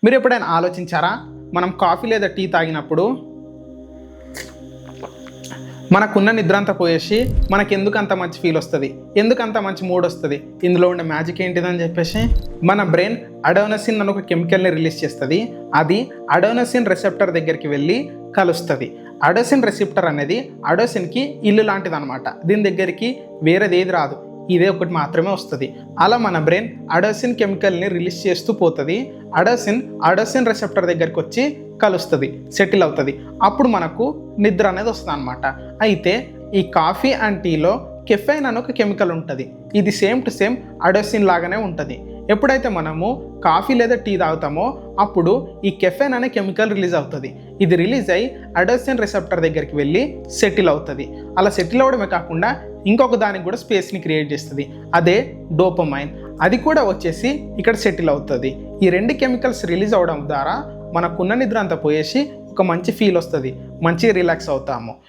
మీరు ఎప్పుడైనా ఆలోచించారా, మనం కాఫీ లేదా టీ తాగినప్పుడు మనకున్న నిద్ర అంతా పోయేసి మనకి ఎందుకు అంత మంచి ఫీల్ వస్తుంది, ఎందుకు అంత మంచి మూడ్ వస్తుంది, ఇందులో ఉండే మ్యాజిక్ ఏంటిదని చెప్పేసి మన బ్రెయిన్ అడోనసిన్ అనే ఒక కెమికల్ని రిలీజ్ చేస్తుంది. అది అడోనసిన్ రిసెప్టర్ దగ్గరికి వెళ్ళి కలుస్తుంది. అడోసిన్ రిసెప్టర్ అనేది అడోసిన్కి ఇల్లు లాంటిది అనమాట. దీని దగ్గరికి వేరేది ఏది రాదు, ఇదే ఒకటి మాత్రమే వస్తుంది. అలా మన బ్రెయిన్ అడోసిన్ కెమికల్ని రిలీజ్ చేస్తూ పోతుంది. అడోసిన్ రిసెప్టర్ దగ్గరికి వచ్చి కలుస్తుంది, సెటిల్ అవుతుంది. అప్పుడు మనకు నిద్ర అనేది వస్తుంది అనమాట. అయితే ఈ కాఫీ అండ్ టీలో కెఫెయిన్ అని ఒక కెమికల్ ఉంటుంది. ఇది సేమ్ టు సేమ్ అడోసిన్ లాగానే ఉంటుంది. ఎప్పుడైతే మనము కాఫీ లేదా టీ తాగుతామో అప్పుడు ఈ కెఫెయిన్ అనే కెమికల్ రిలీజ్ అవుతుంది. ఇది రిలీజ్ అయ్యి అడోసిన్ రిసెప్టర్ దగ్గరికి వెళ్ళి సెటిల్ అవుతుంది. అలా సెటిల్ అవ్వడమే కాకుండా ఇంకొక దానికి కూడా స్పేస్ని క్రియేట్ చేస్తుంది, అదే డోపమైన్. అది కూడా వచ్చేసి ఇక్కడ సెటిల్ అవుతుంది. ఈ రెండు కెమికల్స్ రిలీజ్ అవ్వడం ద్వారా మనకున్న నిద్ర అంతా పోయేసి ఒక మంచి ఫీల్ వస్తుంది, మంచి రిలాక్స్ అవుతాము.